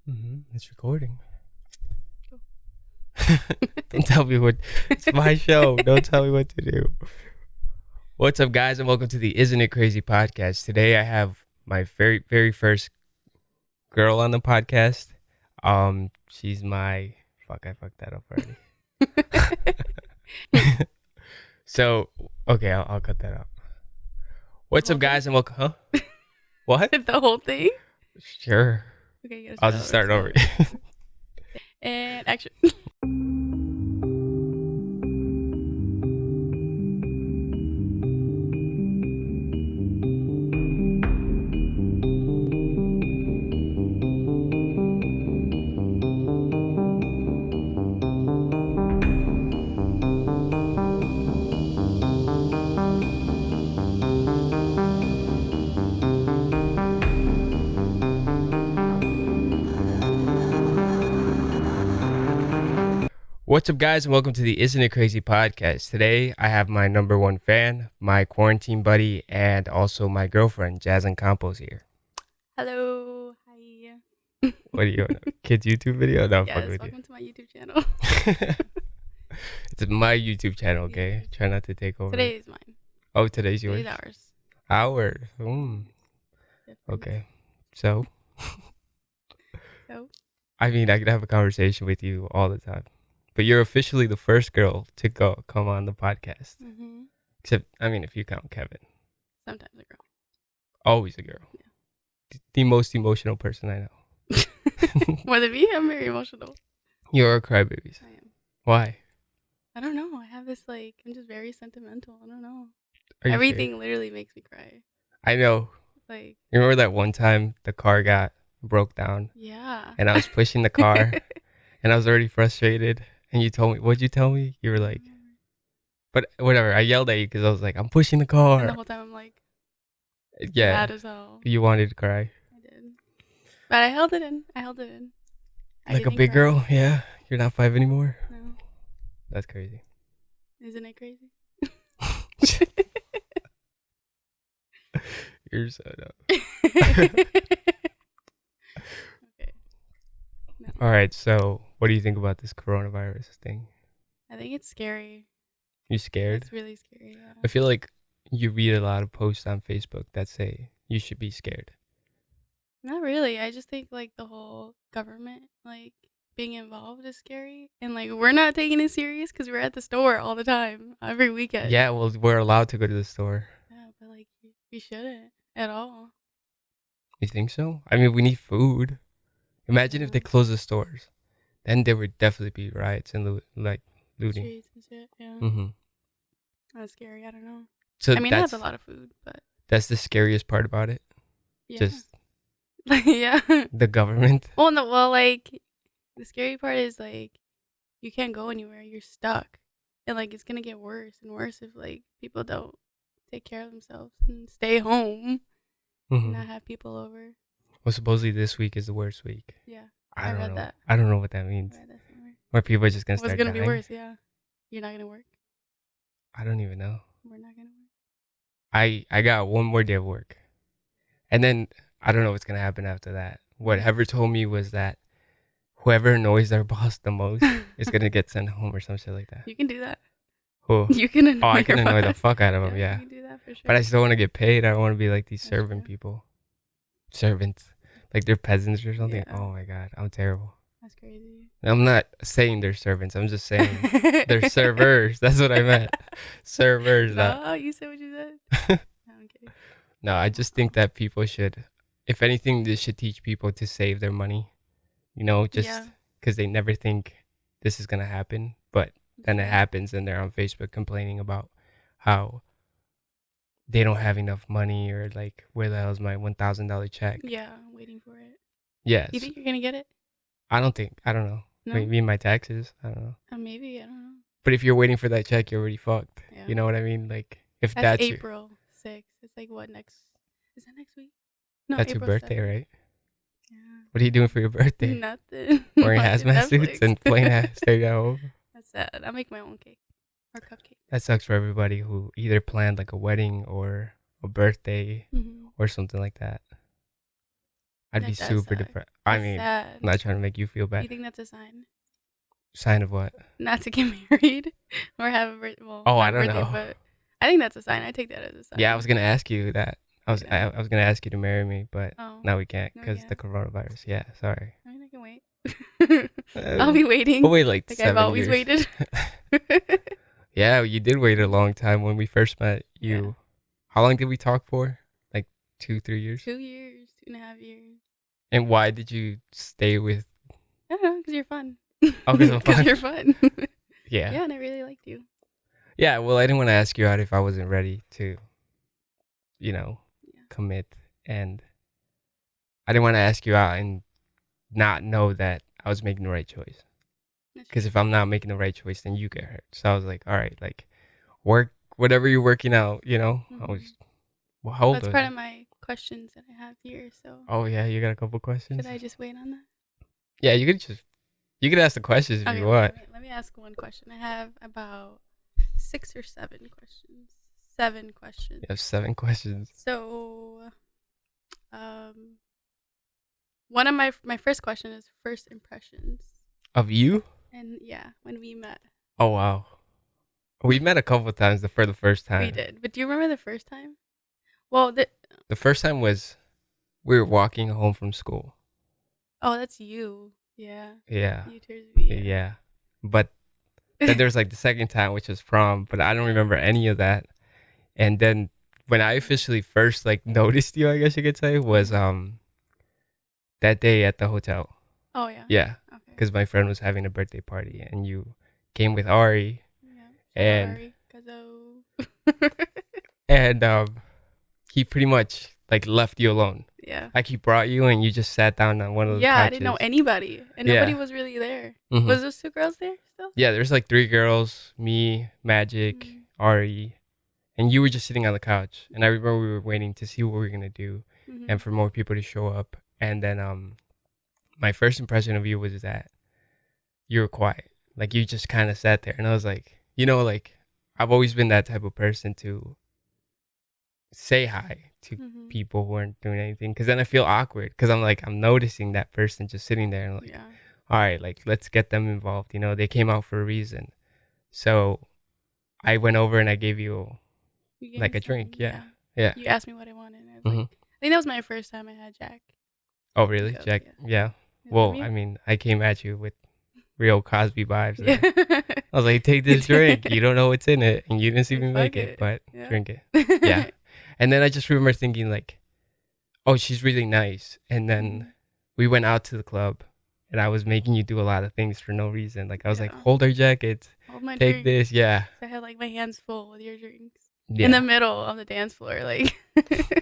It's recording. Go. Don't tell me what. It's my show. Don't tell me what to do. What's up, guys, and welcome to the Isn't It Crazy podcast. Today, I have my very first girl on the podcast. She's my fuck. I fucked that up already. So, okay, I'll cut that out. What's up, guys, and welcome. Huh? What? The whole thing? Sure. Okay, you gotta I'll just start over. And action. What's up, guys, and welcome to the Isn't It Crazy podcast. Today, I have my number one fan, my quarantine buddy, and also my girlfriend, Jazlyn Campos, here. Hello. Hi. What are you, kids' YouTube video? No, I'm Yes, fucking with welcome to my YouTube channel. you. It's my YouTube channel, okay? Yeah. Try not to take over. Today is mine. Oh, today's yours? Today's ours. Ours. Different. Okay. So, So, I mean, I could have a conversation with you all the time. But you're officially the first girl to come on the podcast. Except, I mean, if you count Kevin. sometimes a girl. Always a girl. Yeah. The most emotional person I know. More than me, I'm very emotional. You're a crybaby. I am. Why? I don't know. I have this I'm just very sentimental. I don't know. Are you Everything literally makes me cry. I know. Like, You remember that one time the car broke down yeah. and I was pushing the car and I was already frustrated and you told me, what'd you tell me? You were like, but whatever. I yelled at you because I was like, I'm pushing the And the car. whole time I'm like, Yeah. mad as hell. You wanted to cry. I did. But I held it in. I Like a didn't big cry. girl? Yeah. You're not 5 anymore? No. That's crazy. Isn't it crazy? You're so dumb. Okay. No. All right. So what do you think about this coronavirus thing? I think it's scary. You scared? It's really scary. Yeah. I feel like you read a lot of posts on Facebook that say you should be scared. Not really. I just think the whole government being involved is scary, and we're not taking it serious because we're at the store all the time, every weekend. Yeah, well, we're allowed to go to the store. Yeah, but we shouldn't at all. You think so? I mean, we need food. Imagine if they close the stores. Then there would definitely be riots and looting. Streets and shit. Yeah. Mm-hmm. That's scary. I don't know. So I mean, I have a lot of food, but that's the scariest part about it. yeah. Just yeah. the government. Well, no. Well, the scary part is you can't go anywhere. You're stuck, and it's gonna get worse and worse if people don't take care of themselves and stay home and Mm-hmm. not have people over. Well, supposedly this week is the worst week. Yeah, I don't read know. that. I don't know what that means. I read that somewhere. Where people are just gonna What's start gonna be dying. worse? Yeah, you're not gonna work. I don't even know. We're not gonna work. I got one more day of work, and then I don't know what's gonna happen after that. What Heather told me was that whoever annoys their boss the most is gonna get sent home or some shit like that. You can do that. Who? You can annoy. Oh, I can your annoy the boss. fuck out of them. Yeah, Yeah, you can do that for sure. but I still want to get paid. I don't want to be like these That's servant true. people, servants, like they're peasants or something. Yeah. Oh my god, I'm terrible. That's crazy. I'm not saying they're servants. I'm just saying they're servers. That's what I meant. Servers. No, you said what you said. No, I'm kidding. No, I just think that people should, if anything, this should teach people to save their money. Just Yeah. because they never think this is gonna happen, but then it happens, and they're on Facebook complaining about how they don't have enough money or where the hell's my $1,000 check? Yeah, I'm waiting for it. Yes. You think you're gonna get it? I don't know. No. Maybe my taxes. I don't know. Maybe, I don't know. But if you're waiting for that check, you're already fucked. Yeah. You know what I mean? If That's that's your, April 6th. It's what next? Is that next week? No, that's your April birthday, 7th. right? Yeah. What are you doing for your birthday? Nothing. Wearing Watching hazmat suits Netflix. and playing staying at home? That's sad. I make my own cake or cupcake. That sucks for everybody who either planned a wedding or a birthday Mm-hmm. or something like that. I'd be That does super suck. depressed. I That's mean, I'm sad. not trying to make you feel Do you bad. think that's a sign Sign of what? not to get married or have a well, Oh, I not don't birthday, know. but I think that's a sign. I take that as a sign. Yeah, I was gonna ask you that. Yeah. I was gonna ask you to marry me, but Oh, now we can't no, we because the can't. coronavirus. Yeah, sorry. I mean, I can wait. I'll be waiting. We'll wait like Like I've 7 years. always waited. Yeah, you did wait a long time when we first met. Yeah. You, how long did we talk for? Like 2-3 years. 2 years, 2.5 years. And why did you stay with? I don't know, because you're fun. Oh, because I'm fun. Because you're fun. Yeah. Yeah, and I really liked you. Yeah. Well, I didn't want to ask you out if I wasn't ready to, Yeah. commit, and I didn't want to ask you out and not know that I was making the right choice. That's Because true. if I'm not making the right choice, then you get hurt. So I was like, all right, like, work whatever you're working out. I was. Well, how old That's was part I? of my questions that I have here. So Oh yeah, you got a couple questions. should I just wait on that? Yeah, you could ask the questions if Okay, you want. let me ask one question. I have about 6 or 7 questions. 7 questions. You have 7 questions. So, one of my first question is first impressions, Of you? and yeah, when we met, Oh wow. We met a couple of times for the first time. we did. But do you remember the first time? Well, The first time was we were walking home from school. oh, that's you. Yeah. Yeah. You towards me. Yeah. But then there was like the second time, which was prom, but I don't remember any of that. And then when I officially first like noticed you, I guess you could say, was that day at the hotel. Oh yeah. Yeah. Okay. Because my friend was having a birthday party and you came with Ari. Yeah. And Sorry, 'cause and he pretty much like left you alone. yeah. Like he brought you and you just sat down on one of the Yeah, couches. I didn't know anybody, and Yeah. nobody was really there. Mhm. Was those 2 girls there still? Yeah, there's like 3 girls, me, Magic, Mhm. Ari, and you were just sitting on the couch. And I remember we were waiting to see what we were gonna do Mhm. and for more people to show up. And then my first impression of you was that you were quiet. Like you just kind of sat there, and I was like, like I've always been that type of person to say hi to Mhm. people who aren't doing anything, because then I feel awkward because I'm noticing that person just sitting there and like, Yeah. all right, like let's get them involved. They came out for a reason. So I went over and I gave you You gave like me a drink. something, Yeah. Yeah. You asked me what I wanted, and I was Mhm. like, I think that was my first time I had Jack. Oh really, Go, Jack? yeah. Yeah. Is that Well, me? I mean, I came at you with real Cosby vibes there. Yeah. I was like, take this drink. You don't know what's in it, and you didn't see me Fuck make it, but Yeah. drink it. Yeah. And then I just remember thinking like, oh, she's really nice. And then we went out to the club, and I was making you do a lot of things for no reason. Like I was like, Yeah. hold our jackets, Hold my take drink. this. Yeah. So I had like my hands full with your drinks Yeah. in the middle of the dance floor, like.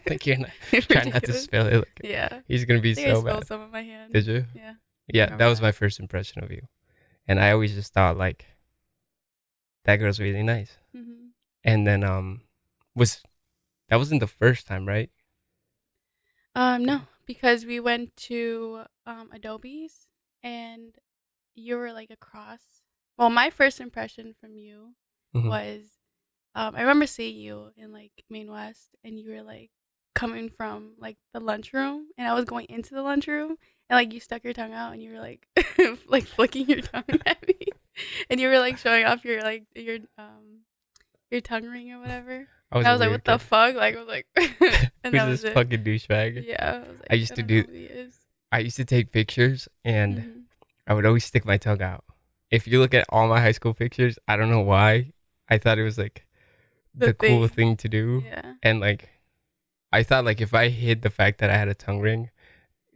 Like you're not trying not to Ridiculous. spill it. Like, Yeah. he's gonna be I think I so spilled bad. some of my hand. Did you? Yeah. Yeah, remember that was that. my first impression of you, and I always just thought like, that girl's really nice. Mhm. And then that wasn't the first time, right? No, because we went to Adobe's, and you were like across. Well, my first impression from you Mhm. was, I remember seeing you in like Main West, and you were like coming from like the lunchroom, and I was going into the lunchroom, and like you stuck your tongue out, and you were like like flicking your tongue at me, and you were like showing off your tongue ring or whatever. I And I a was like, weird what the kid. fuck? Like, I was like, and that Who's was this it. fucking douchebag? Yeah, I was like, I used to don't do- know who he is. I used to take pictures, and Mhm. I would always stick my tongue out. If you look at all my high school pictures, I don't know why, I thought it was like the cool thing to do. Yeah. And like, I thought like if I hid the fact that I had a tongue ring,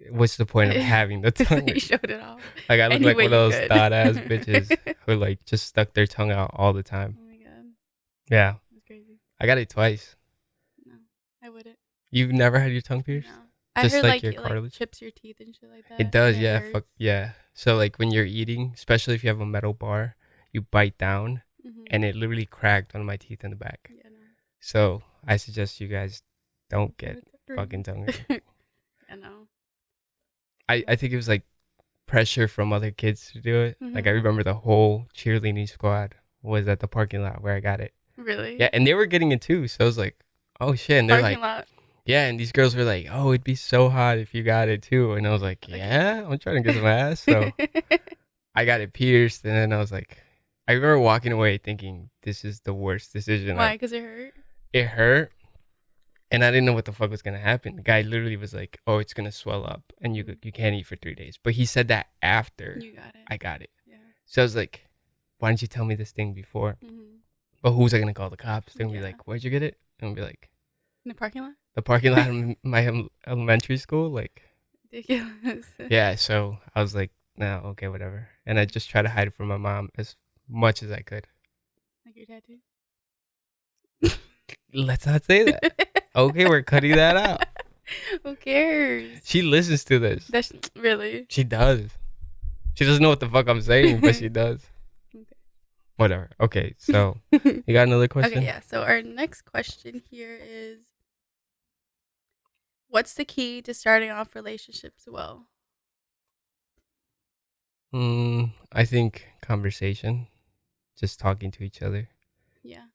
what's the point of having the tongue You ring? showed it off. Like I look Any like way one of you those could. thought ass bitches who like just stuck their tongue out all the time. Oh my god, Yeah, that's crazy. I got it twice. No, I wouldn't. You've never had your tongue pierced? No. I Just heard like like your it like cartilage? chips your teeth and shit like that. It does, and yeah. hurts. Fuck yeah. So like when you're eating, especially if you have a metal bar, you bite down, Mhm. and it literally cracked one of my teeth in the back. Yeah, no. So I suggest you guys don't get Ring. fucking tongue ring. I know. I think it was like pressure from other kids to do it. Like I Mhm. remember the whole cheerleading squad was at the parking lot where I got it. Really? Yeah, and they were getting it too. So I was like, oh shit. And they're Parking like, lot. Yeah, and these girls were like, "Oh, it'd be so hot if you got it too." And I was like, Okay. "Yeah, I'm trying to get some ass." So I got it pierced, and then I was like, I remember walking away thinking, "This is the worst decision." Why? Because it hurt? It hurt, and I didn't know what the fuck was gonna happen. The guy literally was like, "Oh, it's gonna swell up, and you can't eat for 3 days." But he said that after You got it. I got it. Yeah. So I was like, "Why didn't you tell me this thing before?" Mm-hmm. But who's I gonna call? The cops? They're gonna be Yeah. like, "Where'd you get it?" And I'll be like, In the parking lot? "The parking lot of my elementary school." Like, Ridiculous. yeah. So I was like, "No, okay, whatever." And I just tried to hide it from my mom as much as I could. Like your tattoo? Let's not say that. Okay, we're cutting that out. Who cares? She listens to this. That's really. She does. She doesn't know what the fuck I'm saying, but she does. Okay. Whatever. Okay, so you got another question? Okay, yeah. So our next question here is, what's the key to starting off relationships well? I think conversation, just talking to each other. Yeah.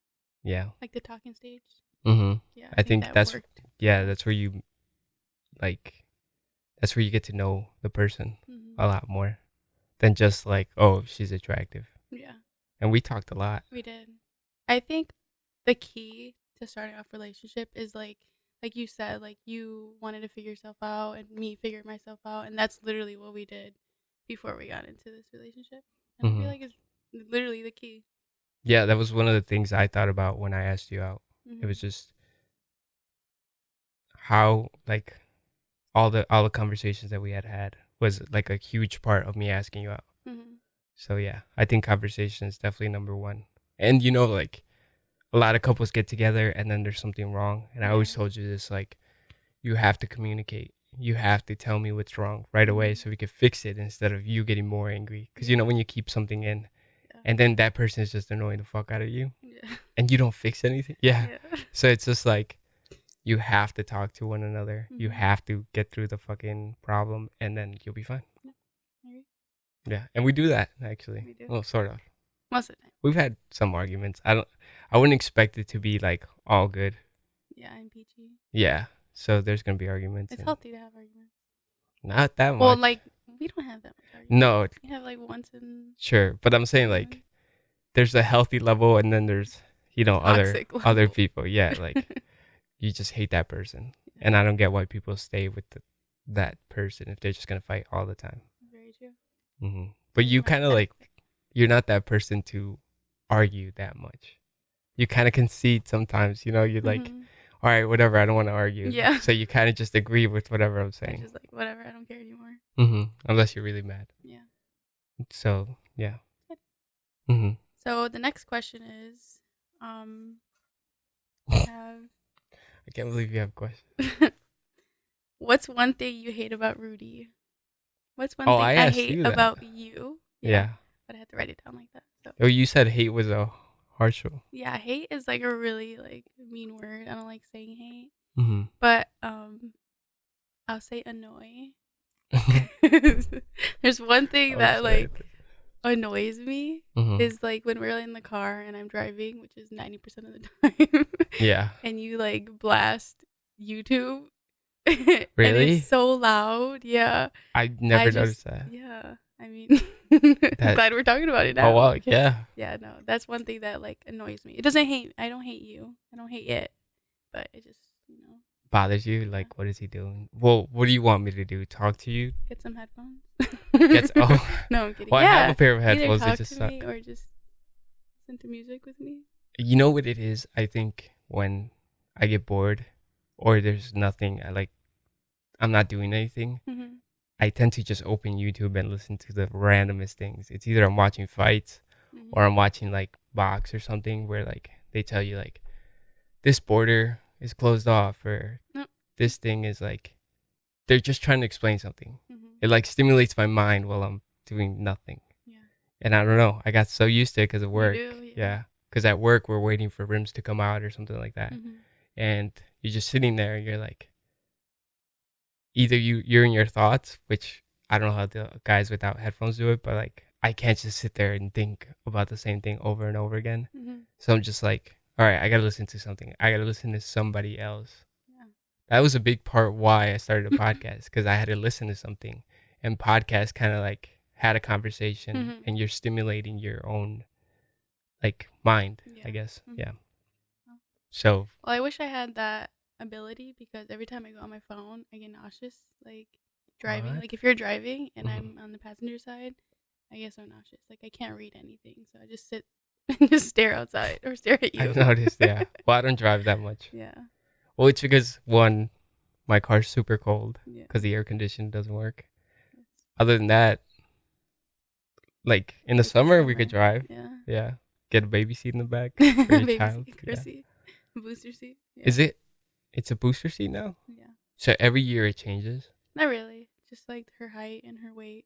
Yeah. Like the talking stage? Mm-hmm. Yeah. I think that that's worked. that's where you like that's where you get to know the person Mm-hmm. a lot more than just like, oh, she's attractive. Yeah. And we talked a lot. We did. I think the key to starting off relationship is like you said, like you wanted to figure yourself out and me figured myself out, and that's literally what we did before we got into this relationship. And I feel like it's literally the key. Yeah, that was one of the things I thought about when I asked you out. Mm-hmm. It was just how like all the conversations that we had was like a huge part of me asking you out. Mm-hmm. So yeah, I think conversation is definitely number one. And like a lot of couples get together and then there's something wrong. And I always told you this, like, you have to communicate. You have to tell me what's wrong right away so we can fix it instead of you getting more angry. Because when you keep something in and then that person is just annoying the fuck out of you and you don't fix anything. Yeah. So it's just like, you have to talk to one another. You have to get through the fucking problem and then you'll be fine. Yeah. And we do that, actually. We do. Well, sort of. Most of the time. We've had some arguments. I wouldn't expect it to be like all good. Yeah, and peachy. Yeah. So there's gonna be arguments. It's healthy to have arguments. Not that much. Well, like we don't have that much arguments. No. We have like once in. Sure, but I'm saying like there's a healthy level and then there's other people. Yeah, like you just hate that person, and I don't get why people stay with that person if they're just gonna fight all the time. Very true. Mm-hmm. But you kind of like, you're not that person to argue that much. You kind of concede sometimes. You're like, all right, whatever. I don't want to argue. Yeah. So you kind of just agree with whatever I'm saying. Just like whatever. I don't care anymore. Mm-hmm. Unless you're really mad. Yeah. So yeah. Mm-hmm. So the next question is, I can't believe you have questions. What's one thing you hate about Rudy? What's one thing I hate about you? Yeah. But I had to write it down like that. So. Oh, you said hate was a harsh one. Yeah, hate is like a really like mean word. I don't like saying hate. Mm-hmm. But I'll say annoy. There's one thing that like annoys me is like when we're in the car and I'm driving, which is 90% of the time. Yeah. And you like blast YouTube. Really? And it's so loud. Yeah. I never noticed that. Yeah. I mean, I'm glad we're talking about it now. Oh, wow. Yeah. Yeah, no. That's one thing that like annoys me. It doesn't hate. I don't hate you. I don't hate it. But it just, bothers you? Like, what is he doing? Well, what do you want me to do? Talk to you? Get some headphones. No, I'm kidding. Well, I have a pair of headphones. Either talk to me or just listen to music with me. You know what it is? I think when I get bored or there's nothing, I'm not doing anything, I tend to just open YouTube and listen to the randomest things. It's either I'm watching fights or I'm watching like box or something where like they tell you like this border is closed off or this thing is like, they're just trying to explain something. It like stimulates my mind while I'm doing nothing. Yeah. And I don't know, I got so used to it because of work. Yeah. Because at work we're waiting for rims to come out or something like that. And you're just sitting there and you're like, either you're in your thoughts, which I don't know how the guys without headphones do it, but like I can't just sit there and think about the same thing over and over again. So I'm just like, all right, I gotta listen to something. I gotta listen to somebody else. Yeah. That was a big part why I started a podcast, because I had to listen to something, and podcast kind of like had a conversation, Mhm. and you're stimulating your own like mind, I Yeah. guess. Mhm. Yeah. Oh. So Well, I wish I had that ability because every time I go on my phone, I get nauseous. Like driving. what? Like if you're driving and Mhm. I'm on the passenger side, I get so nauseous. Like I can't read anything, so I just sit and just stare outside or stare at I've you. noticed. Yeah. Well, I don't drive that much. Yeah. Well, it's because one, my car's super cold Yeah. because the air conditioning doesn't work. Yes. Other than that, like in the It's the summer, we could summer. drive. Yeah. Yeah. Get a baby seat in the back for your Baby child. seat, car Yeah. seat, booster seat. Yeah. Is it? It's a booster seat now? Yeah. So every year it changes? Not really. Just like her height and her weight.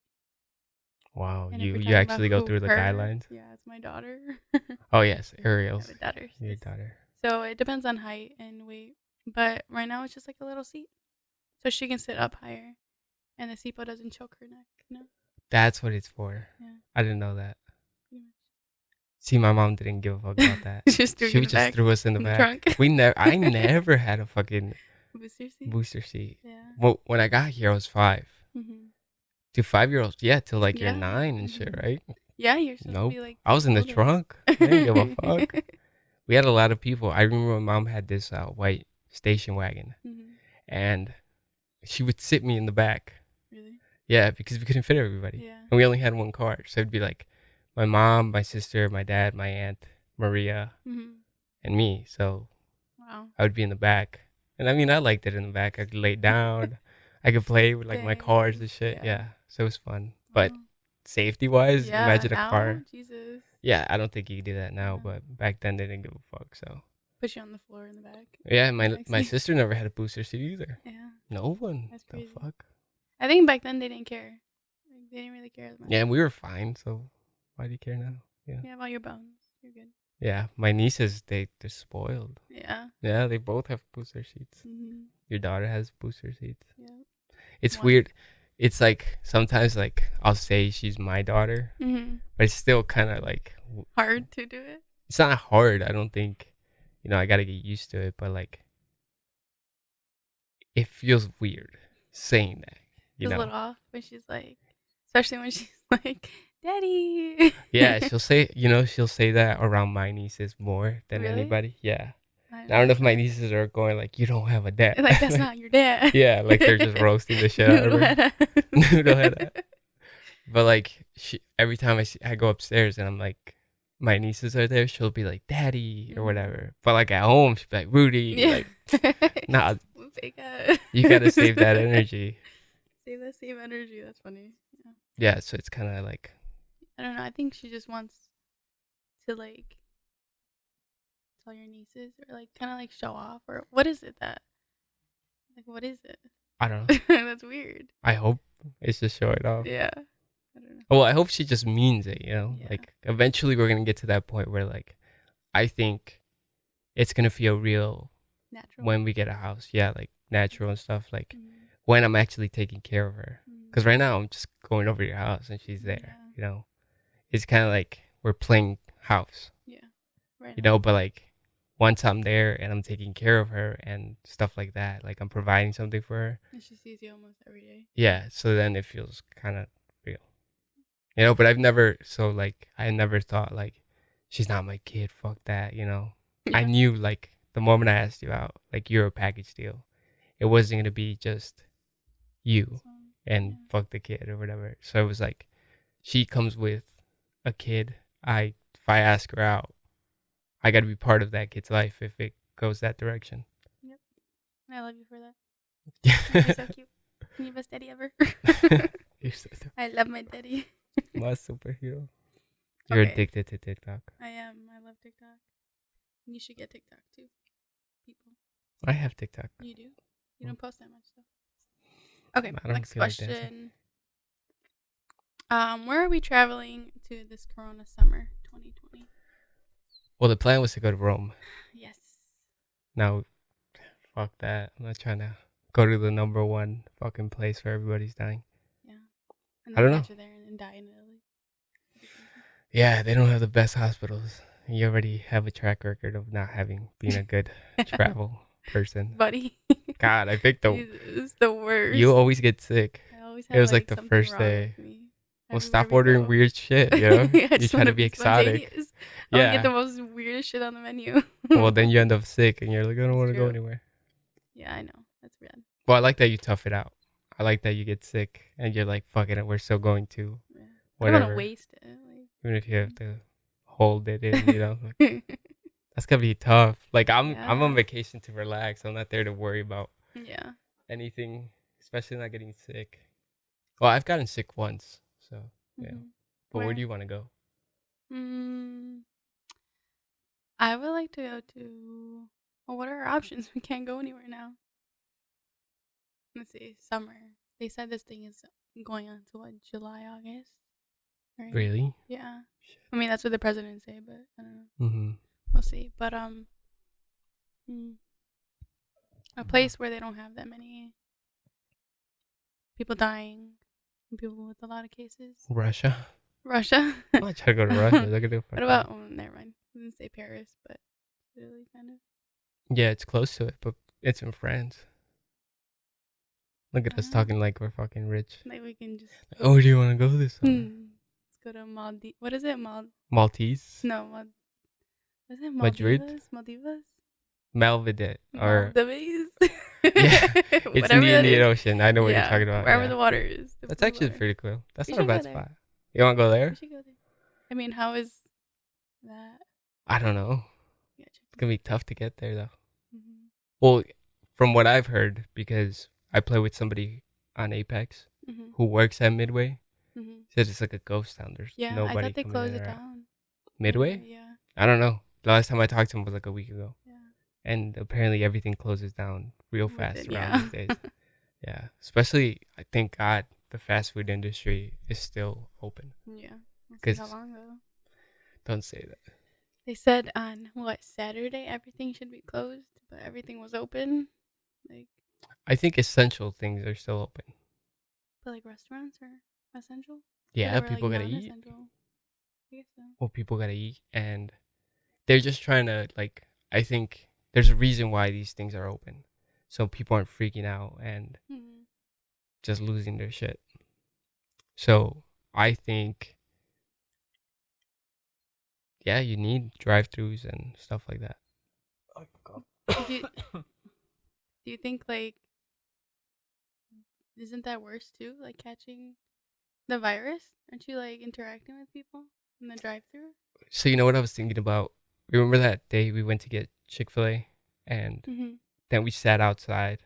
Wow. And if we're You talking about actually go who through the her, guidelines? yeah, it's my daughter. Oh, yes. I have Ariel's a daughter. your Yes. daughter. So it depends on height and weight. But right now it's just like a little seat. So she can sit up higher and the seatbelt doesn't choke her neck, you know? That's what it's for. Yeah. I didn't know that. Pretty See, my mom didn't give a fuck about that. much. Just threw you She in the just back. threw us in the In the back. trunk. I never had a fucking Booster seat? booster seat. Yeah. Well, when I got here, I was 5. Mm-hmm. To 5-year-olds, yeah, till like you're Yeah. 9 and shit, Mhm. right? Yeah, you're supposed Nope. to be like I was in the older. trunk. I didn't give a fuck. We had a lot of people. I remember my mom had this white station wagon, Mhm. and she would sit me in the back. Really? Yeah, because we couldn't fit everybody. Yeah. And we only had one car. So it'd be like my mom, my sister, my dad, my aunt, Maria, Mhm. and me. So Wow. I would be in the back. And I mean, I liked it in the back. I could lay down. I could play with like my cars Dang. and shit. Yeah. Yeah. So it was fun. But Wow. safety wise, Yeah, imagine a now, car. Jesus. Yeah, I don't think you could do that now, Yeah. but back then they didn't give a fuck. So Put you on the floor in the back. yeah, my Backseat. sister never had a booster seat either. Yeah. No one. That's The crazy. fuck. I think back then they didn't care. Like, they didn't really care as much. Yeah, and we were fine. So why do you care now? Yeah. Yeah, about your bones. You're good. Yeah, my nieces they're spoiled. Yeah. Yeah, they both have booster seats. Mhm. Your daughter has booster seats. Yeah. It's One. weird. It's like sometimes like I'll say she's my daughter, Mhm. but it's still kind of like Hard to do it. it's not hard. I don't think, I got to get used to it, but like it feels weird saying that, Feels a little off when she's like, especially when she's like, "Daddy." Yeah, she'll say that around my nieces more than Really? anybody. Yeah. I don't know if my nieces are going like, you don't have a dad. Like that's not your dad. Yeah, like they're just roasting the shit out of her. Noodlehead. Noodlehead. But like every time I go upstairs and I'm like, my nieces are there, she'll be like, "Daddy" or whatever. But like at home, she'll be like, "Rudy." Yeah. Like, nah, Fake out. you gotta save that energy. Save that same energy. That's funny. Yeah. Yeah, so it's kind of like, I don't know. I think she just wants to like tell your nieces or like kind of like show off or what is it that like what is it? I don't know. That's weird. I hope it's just showing off. Yeah. I don't know. Well, I hope she just means it, Yeah. Like eventually we're gonna get to that point where like I think it's gonna feel real Natural. when we get a house. Yeah, like natural and stuff. Like Mhm. when I'm actually taking care of her. Mhm. Because right now I'm just going over your house and she's there. Yeah. It's kind of like we're playing house. Yeah. Right. But like once I'm there and I'm taking care of her and stuff like that, like I'm providing something for her. And she sees you almost every day. Yeah, so then it feels kind of real. But I never thought like she's not my kid, fuck that, I Yeah. knew like the moment I asked you out, like you're a package deal. It wasn't going to be just you So, and yeah. fuck the kid or whatever. So it was like she comes with a kid. If I ask her out, I got to be part of that kid's life if it goes that direction. Yep. I love you for that. You're so cute. You're the best daddy ever. You're so I love my daddy. my superhero. You're Okay. addicted to TikTok. I am. I love TikTok. You should get TikTok too. People. I have TikTok. You do? You don't post that much though. Okay, I don't next feel like dancing. question. Where are we traveling to this Corona summer 2020? Well, the plan was to go to Rome. Yes. Now, fuck that. I'm not trying to go to the number one fucking place where everybody's dying. Yeah. And I don't know. get you there and then die in Italy. Yeah, they don't have the best hospitals. You already have a track record of not being a good travel person. Buddy. God, I think it's the worst. you always get sick. I always It have was like like the something first wrong day. with me. Well, Everywhere stop we ordering go. weird shit, you know? I You're just trying want to to be be exotic. spontaneous. I want to get the Yeah. most weirdest shit on the menu. Well, then you end up sick and you're like, I don't It's want to go true. anywhere. Yeah, I know. That's bad. Well, I like that you tough it out. I like that you get sick and you're like, fuck it, we're still going to Yeah. I don't want to whatever. waste it. Even if you have to hold it in, you know? Like, that's gonna be tough. Like I'm on Yeah. vacation to relax. I'm not there to worry about Yeah. anything, especially not getting sick. Well, I've gotten sick once, so yeah. Mhm. But where do Where? you want to go? Mm, I would like to go to. Well, what are our options? We can't go anywhere now. Let's see. Summer. They said this thing is going on to what, July, August, right? Really? Yeah. I mean, that's what the president say, but I don't know. Mm-hmm. We'll see. But mm, a place where they don't have that many people dying, and people with a lot of cases. Russia. Russia. I'm not trying to go to Russia. They're gonna What about? Oh, never mind. I didn't say Paris, but Italy, kind of. Yeah, it's close to it, but it's in France. Look at us talking like we're fucking rich. Like we can just. Oh, where do you want to go this summer? Let's go to Maldives. What is it? Maltese? No, what is it? Madrid? Maldivas? Malvidit. Or Maldives? yeah, it's in the Indian Ocean. I know what you're Yeah, talking about. wherever Yeah. the water is. The That's blue actually water. pretty cool. That's We not a should go bad there. spot. You want to go We there? should go there. I mean, how is that? I don't know. Yeah, check It's gonna be tough to get there though. Mhm. Well, from what I've heard, because I play with somebody on Apex Mhm. who works at Midway, Mhm. says it's like a ghost town. There's Yeah, I nobody thought they coming closed in it or out. down. Midway? Yeah. I don't know. The last time I talked to him was like a week ago, Yeah. and apparently everything closes down real fast Within, around yeah. these days. Yeah, especially I thank God the fast food industry is still open. Yeah. We'll see 'Cause- how long though. Don't say that. They said on what, Saturday everything should be closed, but everything was open. Like, I think essential things are still open. but like restaurants are essential. Yeah, They were, people like, gotta eat. non-essential. I guess so. Well, people gotta eat, and they're just trying to like. I think there's a reason why these things are open, so people aren't freaking out and Mhm. just losing their shit. So I think, yeah, you need drive-throughs and stuff like that. Do you, do you think like isn't that worse too? Like catching the virus? Aren't you like interacting with people in the drive-through? So you know what I was thinking about? Remember that day we went to get Chick-fil-A, and Mm-hmm. then we sat outside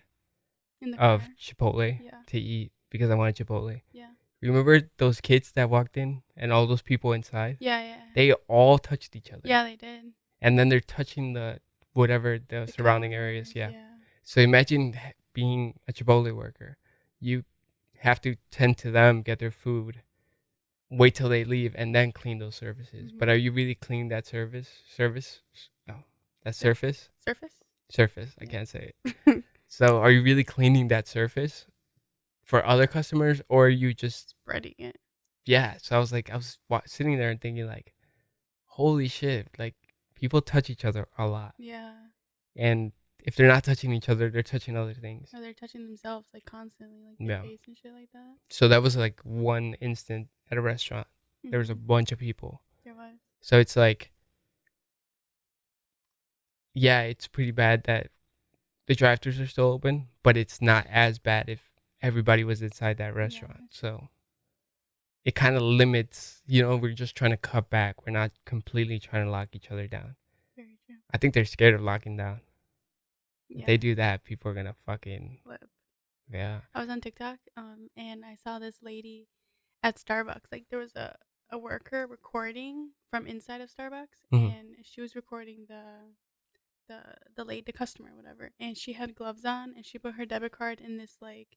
In the of car? Chipotle Yeah. to eat because I wanted Chipotle. Yeah. Remember those kids that walked in and all those people inside? Yeah, yeah. They all touched each other. Yeah, they did. And then they're touching the whatever the surrounding areas. Yeah. So imagine being a Chipotle worker. You have to tend to them, get their food, wait till they leave, and then clean those surfaces. Mhm. But are you really cleaning that surface? Oh, that surface? Surface? I Yeah. can't say it. So are you really cleaning that surface for other customers, or are you just Spreading it. yeah? So I was like, sitting there and thinking like, holy shit, like people touch each other a lot, Yeah. and if they're not touching each other, they're touching other things. Or they're touching themselves like constantly, like Yeah. their face and shit like that. So that was like one instant at a restaurant. There was a Mhm. bunch of people. There was. So it's like, yeah, it's pretty bad that the drive-thrus are still open, but it's not as bad if everybody was inside that restaurant. So it kind of limits, we're just trying to cut back. We're not completely trying to lock each other down. Very true. I think they're scared of locking down. Yeah. If they do that, people are going to fucking, Flip. yeah. I was on TikTok, and I saw this lady at Starbucks. Like there was a worker recording from inside of Starbucks, Mhm. and she was recording the customer, whatever. And she had gloves on, and she put her debit card in this like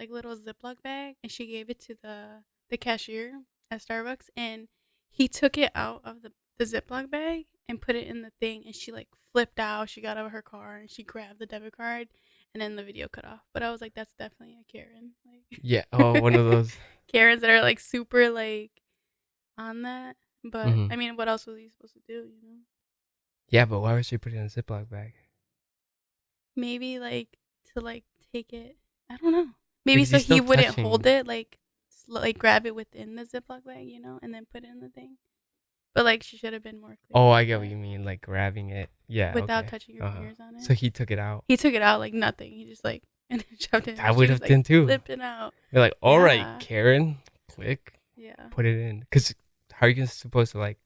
little Ziploc bag, and she gave it to the cashier at Starbucks, and he took it out of the Ziploc bag and put it in the thing, and she like flipped out. She got out of her car and she grabbed the debit card, and then the video cut off. But I was like, that's definitely a Karen. Like, Yeah. Oh, one of those. Karens that are like super like on that. But Mhm. I mean, what else was he supposed to do? Yeah, but why was she putting it in a Ziploc bag? Maybe like to like take it. I don't know. Maybe Because so you're he still wouldn't touching. hold it like like grab it within the Ziploc bag, and then put it in the thing. But like she should have been more clear. Oh, I about get what that. you mean, like grabbing it. Yeah, Without okay. touching your fingers on it. So he took it out. He took it out like nothing. He just like and then shoved it in. I And would she was have like done too. flipping out. You're like, all right, Yeah. Karen, click, Yeah. put it in. Because how are you supposed to like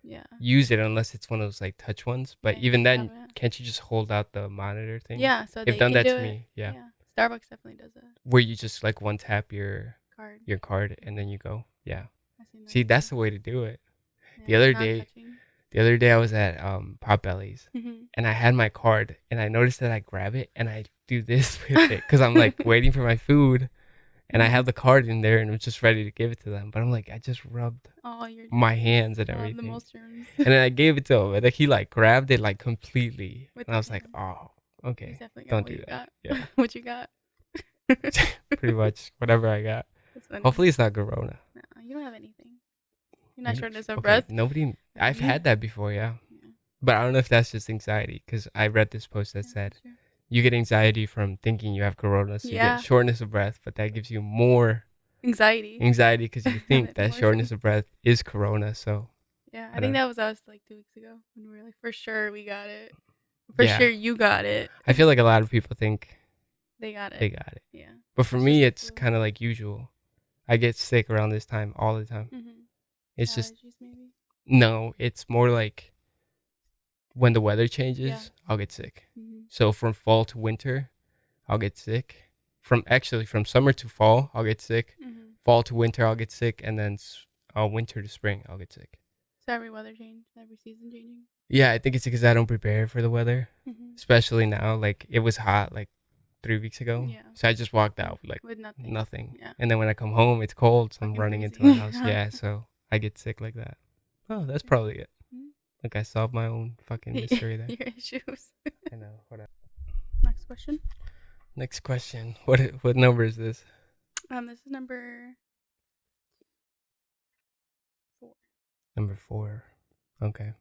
Yeah. use it unless it's one of those like touch ones? But Yeah, even you then, haven't. can't you just hold out the monitor thing? Yeah, so They've they done can that do to it. me. Yeah. Starbucks definitely does it. Where you just like one tap your Card. card and then you go. Yeah. I've seen that See, too. that's the way to do it. Yeah, The other non-touching. day I was at Potbelly's Mm-hmm. and I had my card and I noticed that I grab it and I do this with it because I'm like waiting for my food and I have the card in there and I'm just ready to give it to them. But I'm like, I just rubbed my hands and the everything. mushrooms. And then I gave it to him and like, he like grabbed it like completely. With And I was the like, hand. oh, okay. He's definitely got Don't what do you that. got. Yeah. What you got? Pretty much whatever I got. That's funny. Hopefully it's not Corona. No, you don't have anything. You're not shortness of Okay, breath. I've had that before, yeah. Yeah. But I don't know if that's just anxiety because I read this post that said that's true. you get anxiety from thinking you have corona, so you Yeah. get shortness of breath, but that gives you more Anxiety. because you think that shortness of breath is corona. So Yeah, I I think don't- that was us like 2 weeks ago when we were like, for sure we got it. For Yeah. sure you got it. I feel like a lot of people think They got it. they got it, Yeah. but for It's me, just it's the flu. kind of like usual. I get sick around this time all the time. Mm-hmm. It's just Allergies maybe. no, it's more like when the weather changes, Yeah. I'll get sick. Mm-hmm. So from fall to winter, I'll get sick. From summer to fall, I'll get sick. Mm-hmm. Fall to winter, I'll get sick, and then winter to spring, I'll get sick. So every weather change, every season changing. Yeah, I think it's because I don't prepare for the weather, Mm-hmm. especially now. Like it was hot like 3 weeks ago, Yeah. so I just walked out like With nothing. nothing. Yeah. And then when I come home, it's cold, so I'm Fucking running crazy. into my house. Yeah. Yeah, so I get sick like that. Oh, that's probably it. Mhm. Like I solved my own fucking mystery there. Your issues. I know. Whatever. Next question. Next question. What number is this? This is number 4. Number 4. Okay.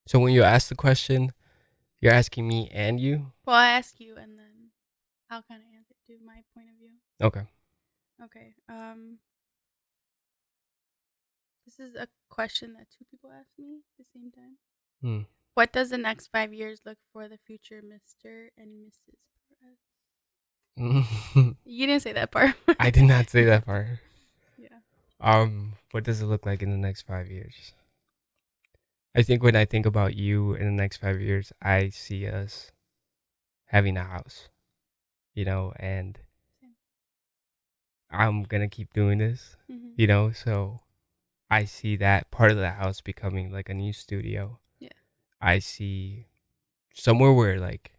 So when you ask the question, you're asking me and you? Well, I ask you, and then I'll kind of answer to my point of view. Okay. Okay. This is a question that 2 people asked me at the same time. Hmm. What does the next 5 years look for the future Mr. and Mrs. Perez? You didn't say that part. I did not say that part. Yeah. What does it look like in the next 5 years? I think when I think about you in the next 5 years, I see us having a house, and Same. I'm gonna keep doing this, Mm-hmm. so I see that part of the house becoming like a new studio. Yeah. I see somewhere where like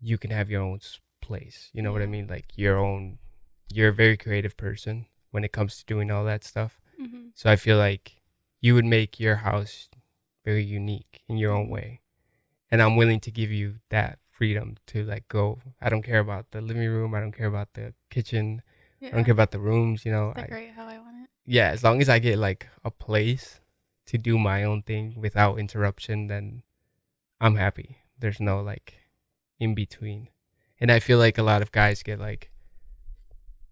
you can have your own place. You know what I Yeah. mean? Like you're a very creative person when it comes to doing all that stuff. Mm-hmm. So I feel like you would make your house very unique in your own Mhm. way. And I'm willing to give you that freedom to like go. I don't care about the living room. I don't care about the kitchen. Yeah. I don't care about the rooms, Decorate how I want it. Yeah, as long as I get like a place to do my own thing without interruption, then I'm happy. There's no like in between. And I feel like a lot of guys get like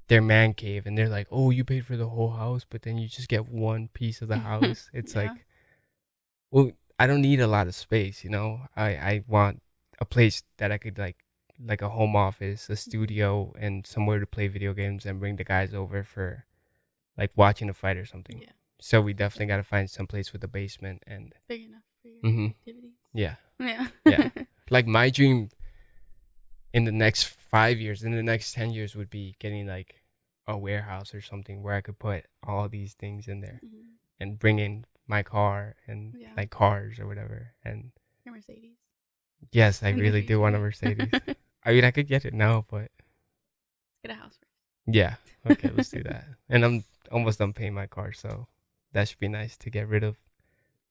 their man cave and they're like, oh, you paid for the whole house, but then you just get one piece of the house. It's Yeah. like, well, I don't need a lot of space, I want a place that I could like a home office, a studio, and somewhere to play video games and bring the guys over for like watching a fight or something. Yeah. So we definitely got to find some place with a basement and Big enough for your Mhm. activities. yeah. Yeah. Yeah. Like my dream in the next 5 years, in the next 10 years would be getting like a warehouse or something where I could put all these things in there Mhm. and bring in my car and Yeah. like cars or whatever. And Your Mercedes. yes, I In the really do want a future. Mercedes. I mean, I could get it now, but Let's get a house first. yeah. Okay, let's do that. And I'm almost done paying my car, so that should be nice to get rid of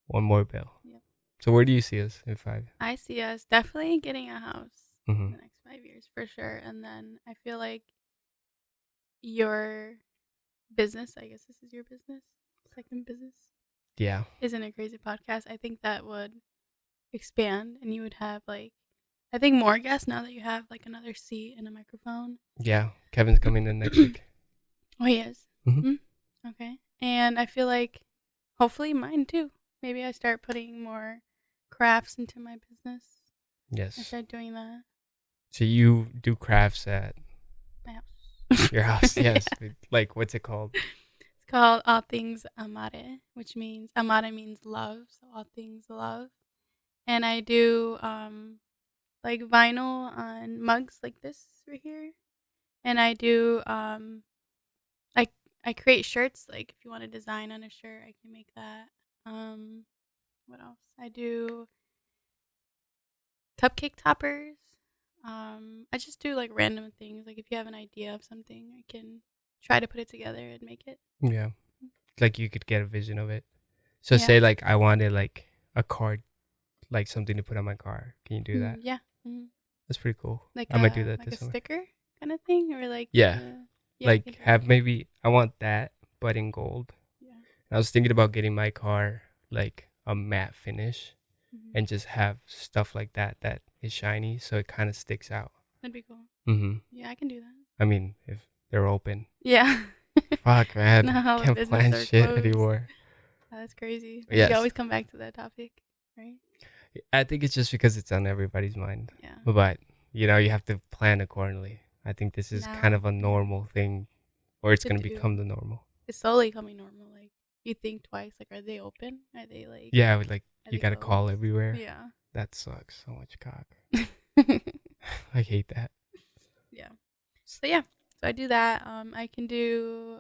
one more bill. Yep. So where do you see us in 5? I see us definitely getting a house in Mm-hmm. the next 5 years for sure. And then I feel like your business, I guess this is your business, second business, Yeah. isn't a crazy podcast. I think that would expand and you would have like I think more guests now that you have like another seat and a microphone. Yeah, Kevin's coming in next week. Oh, he is. Mhm. Okay. And I feel like hopefully mine too. Maybe I start putting more crafts into my business. I Yes. start doing that. So you do crafts at My house. your house? Yes. Yeah. Like, what's it called? It's called All Things Amare, which means amare means love, so all things love. And I do like vinyl on mugs like this right here. And I do I I create shirts, like if you want to design on a shirt, I can make that. What else? I do cupcake toppers. I just do like random things. Like if you have an idea of something, I can try to put it together and make it. Yeah. Like you could get a vision of it. So Yeah. say like I wanted like a card, like something to put on my car. Can you do that? Yeah. Mm-hmm. That's pretty cool. Like I might do that like this a summer. sticker kind of thing, or like Yeah. yeah, I can Like do have that. maybe I want that, but in gold. Yeah. I was thinking about getting my car like a matte finish Mm-hmm. and just have stuff like that that is shiny, so it kind of sticks out. That'd be cool. Mm-hmm. Yeah, I can do that. I mean, if they're open. Yeah. Fuck, man. Now how Can't business plan are shit closed. anymore. That's crazy. We Yes. always come back to that topic, right? I think it's just because it's on everybody's mind. Yeah. But, you know, you have to plan accordingly. I think this is kind of Now, a normal thing, or it's to going to do. become the normal. It's slowly coming normal. Like you think twice. Like, are they open? Are they like? Yeah, like Are you they got to call closed? everywhere. Yeah. That sucks so much, cock. I hate that. Yeah. So yeah. So I do that. I can do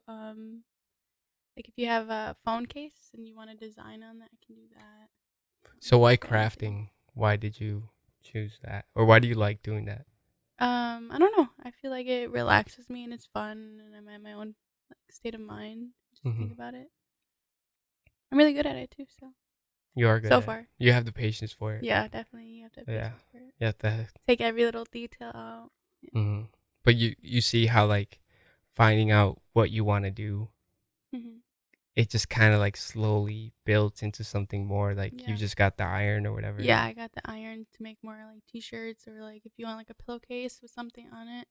like if you have a phone case and you want to design on that, I can do that. So why Just anything. crafting? Why did you choose that? Or why do you like doing that? I don't know. I feel like it relaxes me and it's fun, and I'm at my own like state of mind. Just Mm-hmm. think about it. I'm really good at it too. So You are good so at far, it. You have the patience for it. yeah, definitely you have to have Yeah. patience for it. You have to. Take every little detail out. Yeah. Mm-hmm. But you see how like finding out what you want to do, Mm-hmm. it just kind of like slowly builds into something more. Like you Yeah. just got the iron or whatever. Yeah, I got the iron to make more like t-shirts, or like if you want like a pillowcase with something on it,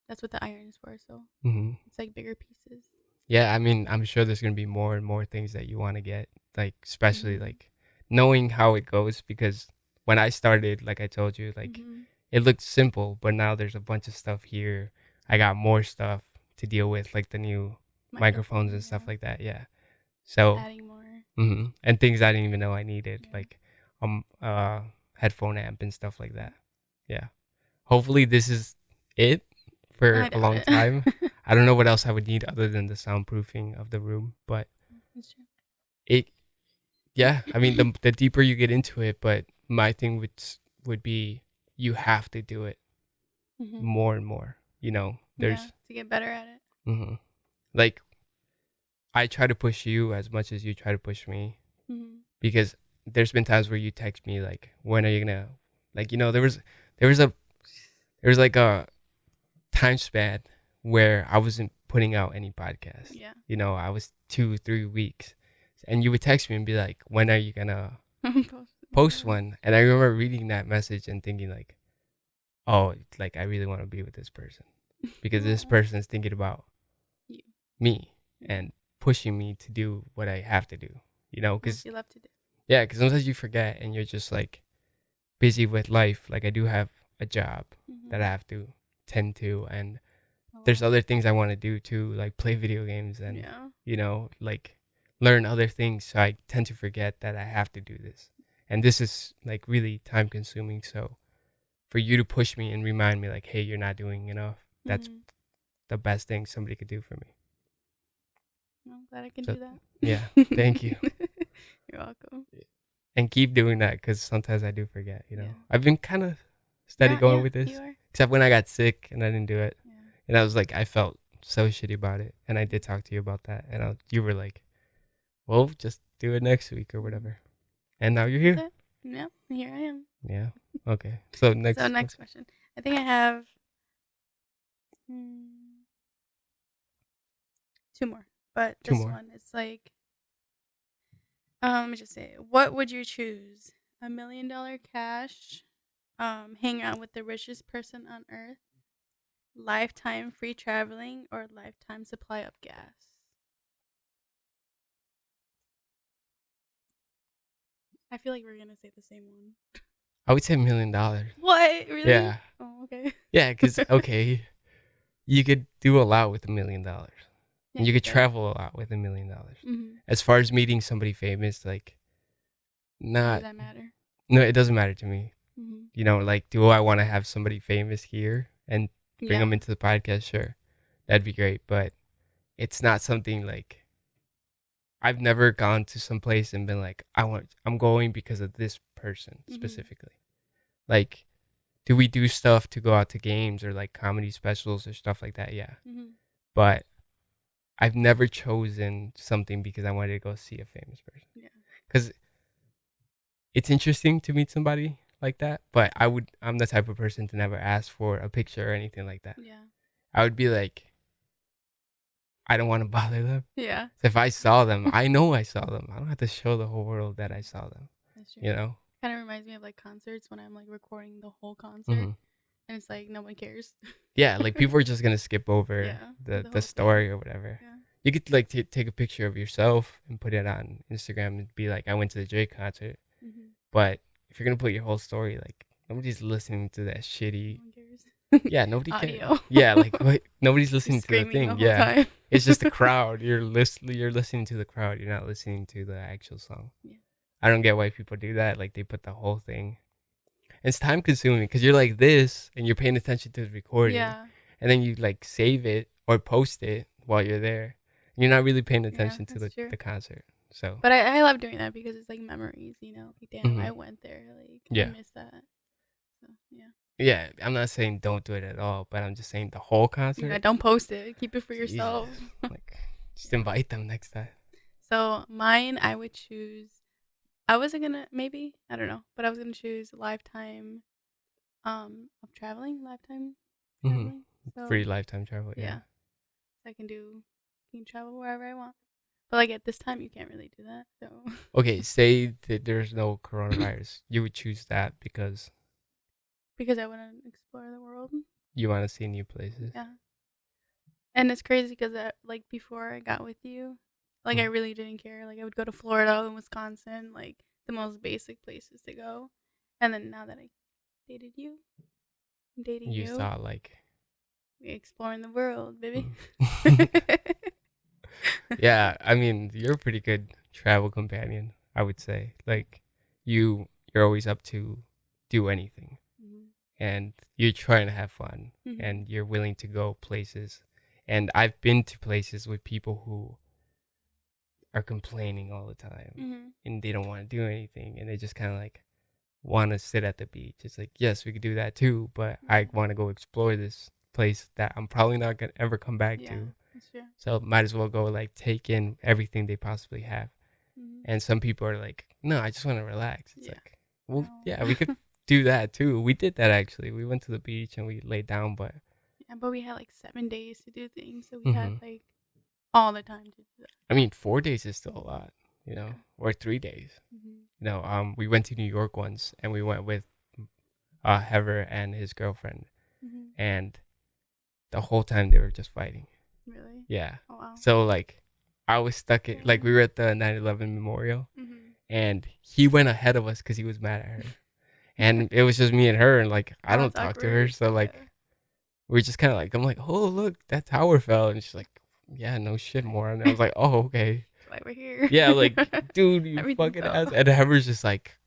that's what the iron is for. So Mm-hmm. it's like bigger pieces. Yeah, I mean, I'm sure there's gonna be more and more things that you want to get, like especially Mm-hmm. like knowing how it goes. Because when I started, like I told you, like Mm-hmm. it looked simple, but now there's a bunch of stuff here. I got more stuff to deal with, like the new microphones and stuff yeah. like that. Yeah. So, Adding more. and things I didn't even know I needed, Yeah. like headphone amp and stuff like that. Yeah. Hopefully this is it for I a doubt long it. time. I don't know what else I would need other than the soundproofing of the room, but That's true. it, yeah. I mean, the deeper you get into it, but my thing would be you have to do it Mm-hmm. more and more. You know, there's Yeah, to get better at it. like I try to push you as much as you try to push me, Mm-hmm. because there's been times where you text me like, when are you gonna, like, you know, there was like a time span where I wasn't putting out any podcasts. Yeah. You know, I was 2-3 weeks, and you would text me and be like, when are you gonna post one? And I remember reading that message and thinking like, oh, like I really want to be with this person, because this person is thinking about You. me Yeah. and pushing me to do what I have to do. You know, What because you love to do. yeah, because sometimes you forget and you're just like busy with life. Like I do have a job that I have to tend to, and there's other things I want to do too, like play video games and Yeah. you know, like learn other things. So I tend to forget that I have to do this, and this is like really time consuming. So for you to push me and remind me like, hey, you're not doing enough, that's the best thing somebody could do for me. I'm glad I can So, do that. yeah, thank you. You're welcome. And keep doing that, because sometimes I do forget, you know. Yeah. I've been kind of steady going with this, You are. except when I got sick and I didn't do it. Yeah. And I was like, I felt so shitty about it. And I did talk to you about that. And you were like, well, just do it next week or whatever. And now you're here. Yep, here I am. Yeah. Okay. So next question. I think I have 2 more. But Two this more. one, it's like, let me just say, what would you choose? $1 million cash Hang out with the richest person on earth, lifetime free traveling, or lifetime supply of gas. I feel like we're gonna say the same one. I would say $1 million. What? Really? Yeah. Oh, okay. Yeah, because, okay, you could do a lot with $1 million. Yeah, And you could could. travel a lot with $1 million. Mm-hmm. As far as meeting somebody famous, like, Does not, that matter? no, it doesn't matter to me. Mm-hmm. You know, like, do I want to have somebody famous here and bring Yeah. them into the podcast? Sure. That'd be great. But it's not something like, I've never gone to some place and been like, I'm going because of this person Mm-hmm. specifically. Like, do we do stuff to go out to games or like comedy specials or stuff like that? Yeah. Mm-hmm. But I've never chosen something because I wanted to go see a famous person. Yeah. Because it's interesting to meet somebody like that, but I'm the type of person to never ask for a picture or anything like that. Yeah. I would be like, I don't want to bother them. Yeah. So if I saw them, I know I saw them. I don't have to show the whole world that I saw them. That's true. You know? Kind of reminds me of like concerts when I'm like recording the whole concert, Mm-hmm. and it's like no one cares. Yeah, like people are just gonna skip over Yeah, the whole story thing. or whatever. Yeah. You could like take a picture of yourself and put it on Instagram and be like, I went to the Drake concert. Mm-hmm. But if you're gonna put your whole story, like nobody's listening to that shitty. No one cares. Yeah, nobody cares. Audio. Yeah, like what? Nobody's listening to the Screaming thing. the whole Yeah, time. it's just the crowd. You're listening to the crowd. You're not listening to the actual song. Yeah. I don't get why people do that. Like they put the whole thing. It's time consuming because you're like this and you're paying attention to the recording. Yeah. And then you like save it or post it while you're there. You're not really paying attention to that's true. the concert. So But I love doing that because it's like memories, you know. Like damn, I Mhm. went there. Like Yeah. I miss that. So yeah. yeah, I'm not saying don't do it at all, but I'm just saying the whole concert. Yeah, don't post it. Keep it for Jesus. yourself. Like just invite them next time. So mine, I would choose. I wasn't gonna maybe I don't know, but I was gonna choose lifetime, of traveling, lifetime traveling. So Free lifetime travel. yeah, Yeah. so I can travel wherever I want. But like at this time, you can't really do that. So Okay, say that there's no coronavirus. You would choose that because because I want to explore the world. you want to see new places. Yeah, and it's crazy because like before I got with you, like I Mhm. really didn't care. Like I would go to Florida and Wisconsin, like the most basic places to go. And then now that I dated you, I'm dating You you. saw like We exploring the world, baby. yeah, I mean, you're a pretty good travel companion, I would say. Like you're always up to do anything Mhm. and you're trying to have fun Mhm. and you're willing to go places. And I've been to places with people who are complaining all the time Mhm. and they don't want to do anything and they just kind of like want to sit at the beach. It's like, yes, we could do that too, but I want to go explore this place that I'm probably not going to ever come back Yeah, to. that's true. So might as well go like take in everything they possibly have. Mhm. And some people are like, no, I just want to relax. It's Yeah. like, well, No. yeah, we could do that too. We did that actually. We went to the beach and we laid down, but Yeah, but we had like 7 days to do things, so we Mhm. had like all the time to do that. I mean, 4 days is still a lot, you know, Yeah. or 3 days. Mhm. You know, we went to New York once and we went with Heather and his girlfriend, Mhm. and the whole time they were just fighting. Really? Yeah. Oh wow. So like, I was stuck at like Yeah. we were at the 9/11 memorial, Mhm. and he went ahead of us because he was mad at her, and it was just me and her, and like I Oh, don't that's talk to her, awkward. so like Yeah. we're just kind of like I'm like, oh look, that tower fell, and she's like, yeah, no shit, moron. And I was like, oh okay, That's why we're here. yeah, like dude, you Everything fucking fell. ass. And Heather's just like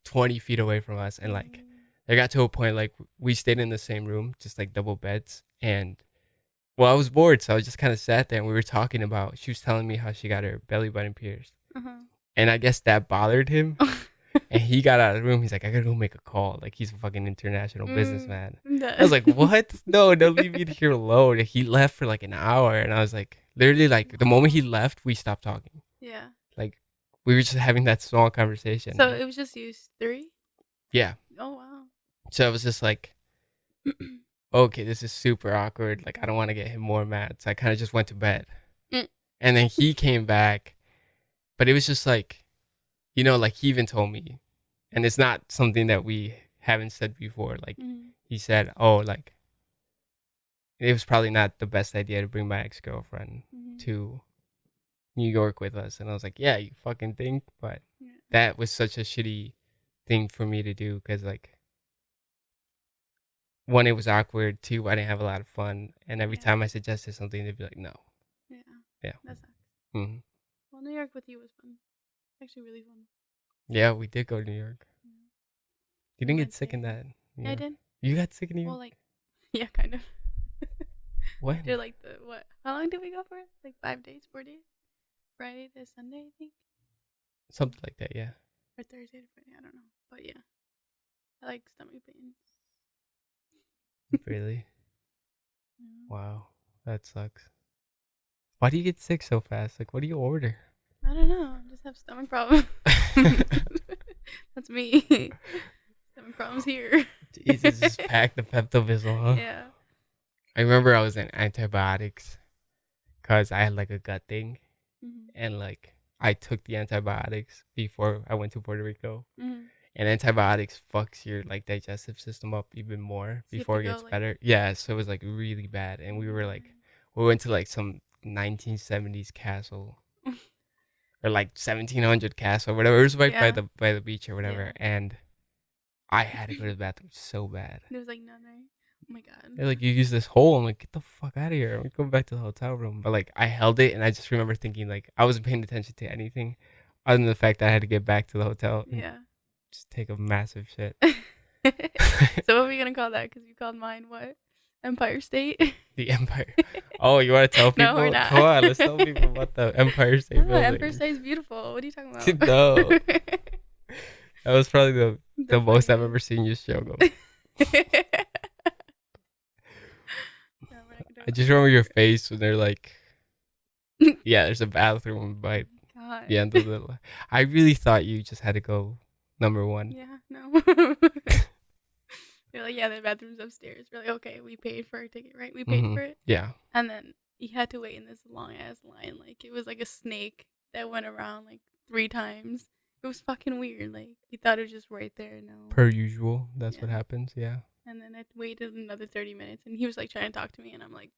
20 feet away from us, and like it got to a point like we stayed in the same room, just like double beds, and well, I was bored, so I just kind of sat there and we were talking about. She was telling me how she got her belly button pierced, Uh-huh. and I guess that bothered him. And he got out of the room. He's like, I gotta go make a call. Like he's a fucking international businessman. I was like, what? No, don't leave me here alone. And he left for like an hour, and I was like, literally, like the moment he left, we stopped talking. Yeah. Like we were just having that small conversation. So it was just you three? Yeah. Oh wow. So it was just like, okay, this is super awkward. Like I don't want to get him more mad. So I kind of just went to bed. Mm. And then he came back, but it was just like, you know, like he even told me, and it's not something that we haven't said before. Like Mm-hmm. he said, "Oh, like it was probably not the best idea to bring my ex-girlfriend Mm-hmm. to New York with us." And I was like, "Yeah, you fucking think?" But Yeah. that was such a shitty thing for me to do because, like, one, it was awkward. Two, I didn't have a lot of fun. And every Yeah. time I suggested something, they'd be like, "No." Yeah. Yeah. That sucks. hmm Well, New York with you was fun. Actually, really fun. Yeah, we did go to New York. Yeah. You We didn't get went sick in there. that. New Yeah, I York? did. You got sick in New Well, York? like, yeah, kind of. When? After like the what? How long did we go for? Like 5 days, 4 days? Friday to Sunday, I think, Something like that, yeah. or Thursday to Friday. I don't know, but yeah, I like stomach pains. Really? Yeah. Wow. That sucks. Why do you get sick so fast? Like, what do you order? I don't know. I just have stomach problems. That's me. Stomach problems here. Jesus, just pack the Pepto-Bismol, huh? Yeah. I remember I was in antibiotics because I had like a gut thing. Mm-hmm. And like, I took the antibiotics before I went to Puerto Rico. Mm-hmm. And antibiotics fucks your like digestive system up even more So you have before to it go gets like. better. Yeah, so it was like really bad. And we were like, we went to like some 1970s castle or like 1700 castle, whatever. It was right Yeah. by the beach or whatever. Yeah. And I had to go to the bathroom so bad. There was like none there. Oh my god. They're like, you use this hole. I'm like, get the fuck out of here. I'm going back to the hotel room. But like, I held it, and I just remember thinking like I wasn't paying attention to anything, other than the fact that I had to get back to the hotel and Yeah. just take a massive shit. So what are we gonna call that? Because you called mine what? Empire State. The Empire. Oh, you want to tell people? No, we're not. Come on, let's tell people about the Empire State No, Building. Empire State's beautiful. What are you talking about? No. That was probably the most I've funniest. ever seen you show go. No, we're not gonna I just remember your face when they're like, yeah, there's a bathroom by God. the end of the. I really thought you just had to go number one. Yeah, no. They're like, yeah, the bathroom's upstairs. We're like, okay, we paid for our ticket, right? We paid Mhm. for it. Yeah. And then you had to wait in this long ass line. Like, it was like a snake that went around like 3 times. It was fucking weird. Like, you thought it was just right there. No. Per usual, that's what Yeah. happens. Yeah. And then I waited another 30 minutes. And he was like trying to talk to me. And I'm like,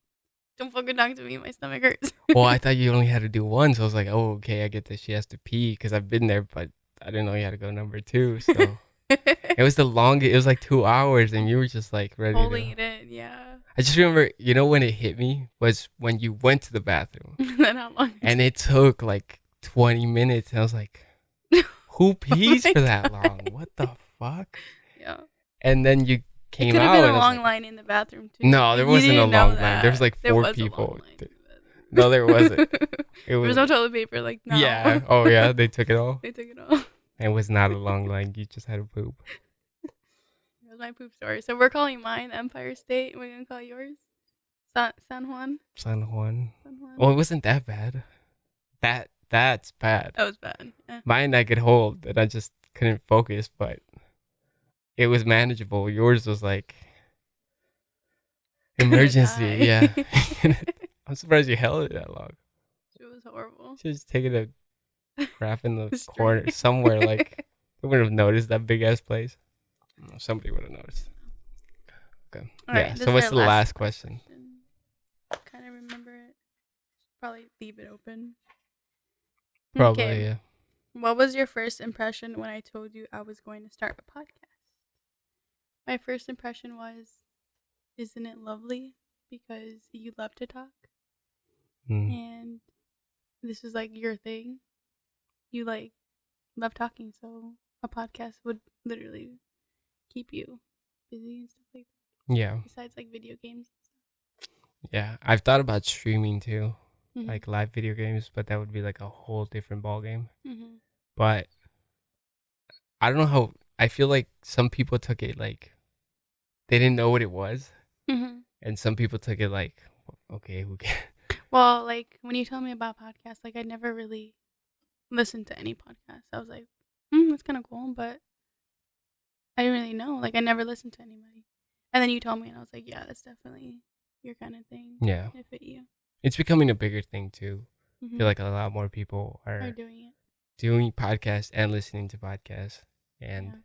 don't fucking talk to me. My stomach hurts. Well, I thought you only had to do one, so I was like, oh, okay, I get that she has to pee because I've been there, but I didn't know you had to go number 2. So it was the longest. It was like 2 hours, and you were just like ready Holding to. it in, yeah. I just remember, when it hit me was when you went to the bathroom, Then how long? and it took like 20 minutes, and I was like, who pees my for that God. long? What the fuck? Yeah. And then you It came could have out. been and a I was long like, line in the bathroom too. No, there You wasn't a didn't know long line. There was like There 4 was a long people. line. No, there wasn't. It There was was. no toilet paper. Like, no. Yeah. Oh, yeah. They took it all. They took it all. It was not a long line. You just had to poop. That was my poop story. So we're calling mine Empire State. And we're gonna call yours San Juan. San Juan. San Juan. Well, it wasn't that bad. That's bad. That was bad. Eh. Mine I could hold, and I just couldn't focus, but it was manageable. Yours was like emergency. Yeah. I'm surprised you held it that long. It was horrible. Should just taken a crap in the Straight. corner somewhere. Like, I wouldn't have noticed that big ass place. Somebody would have noticed. Okay. All Yeah. right, So this what's is the our last question? Kind of remember it. Probably leave it open. Probably. Okay. Yeah. What was your first impression when I told you I was going to start a podcast? My first impression was, isn't it lovely? Because you love to talk. Mm. And this is like your thing. You like love talking, so a podcast would literally keep you busy and stuff like that. Yeah. Besides like video games and Yeah. I've thought about streaming too, stuff. like live video games, but that would be like a whole different ball game. Mm-hmm. But I don't know how. I feel like some people took it like they didn't know what it was, Mm-hmm. and some people took it like, okay, who cares? Well, like when you told me about podcasts, like I never really listened to any podcasts. I was like, that's kind of cool, but I didn't really know. Like I never listened to anybody. And then you told me, and I was like, yeah, that's definitely your kind of thing. Yeah. It fit you. It's becoming a bigger thing too. Mm-hmm. I feel like a lot more people Are are doing it. doing podcasts and listening to podcasts, and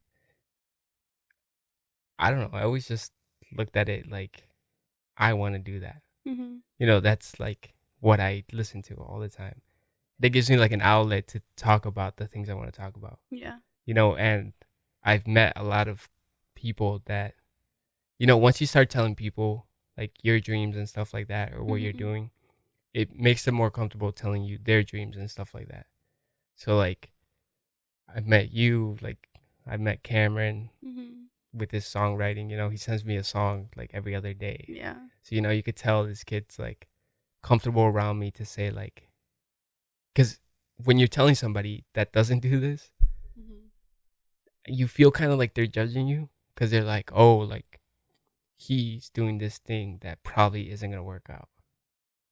I don't know. I always just looked at it like I want to do that. Mhm. That's like what I listen to all the time. That gives me like an outlet to talk about the things I want to talk about. Yeah. And I've met a lot of people that, once you start telling people like your dreams and stuff like that or what you're Mhm. doing, it makes them more comfortable telling you their dreams and stuff like that. So like I've met you, like I met Cameron Mhm. with his songwriting, he sends me a song like every other day. Yeah. So, you could tell this kid's like comfortable around me to say like, because when you're telling somebody that doesn't do this, Mhm. you feel kind of like they're judging you because they're like, oh, like he's doing this thing that probably isn't going to work out.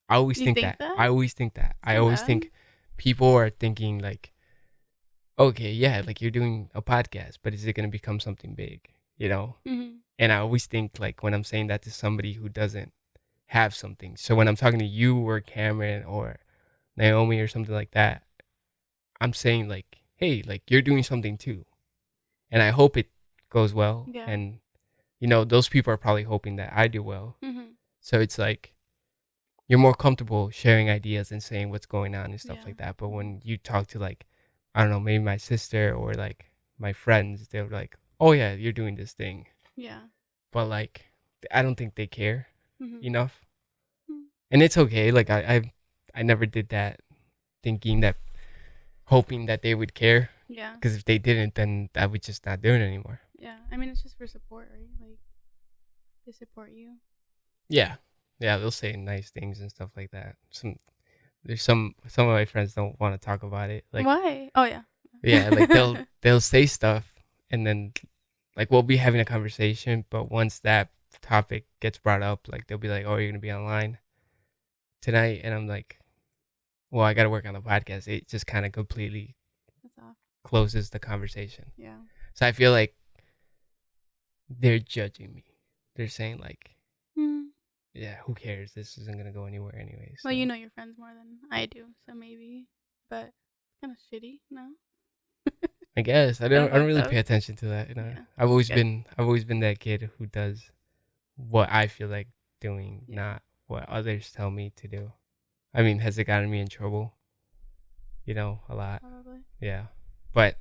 I always You think think that. that? I always think that. I So always bad? think people are thinking like, okay, yeah, like you're doing a podcast, but is it going to become something big, Mhm. And I always think like when I'm saying that to somebody who doesn't have something. So when I'm talking to you or Cameron or Naomi or something like that, I'm saying like, hey, like you're doing something too. And I hope it goes well. Yeah. And, those people are probably hoping that I do well. Mhm. So it's like you're more comfortable sharing ideas and saying what's going on and stuff Yeah. like that. But when you talk to like, I don't know, maybe my sister or like my friends, they're like, oh yeah, you're doing this thing. Yeah. But like, I don't think they care Mhm. enough. Mm. And it's okay. Like I never did that thinking that, hoping that they would care. Yeah. Because if they didn't, then I would just not do it anymore. Yeah. I mean, it's just for support, right? Like they support you. Yeah. Yeah, they'll say nice things and stuff like that. There's some of my friends don't want to talk about it. Like, Why? Oh yeah. yeah, like they'll say stuff and then like we'll be having a conversation, but once that topic gets brought up, like they'll be like, "Oh, you're gonna be online tonight," and I'm like, "Well, I gotta work on the podcast." It just kind of completely That's off. closes the conversation. Yeah. So I feel like they're judging me. They're saying like, Mm. "Yeah, who cares? This isn't gonna go anywhere anyway." Well, So you know your friends more than I do, so maybe. But kind of shitty, no? I guess I Kind don't of I don't fucked really up. pay attention to that. Yeah. I've always Good. been that kid who does what I feel like doing, Yeah. not what others tell me to do. I mean, has it gotten me in trouble? A lot. Probably. Yeah. But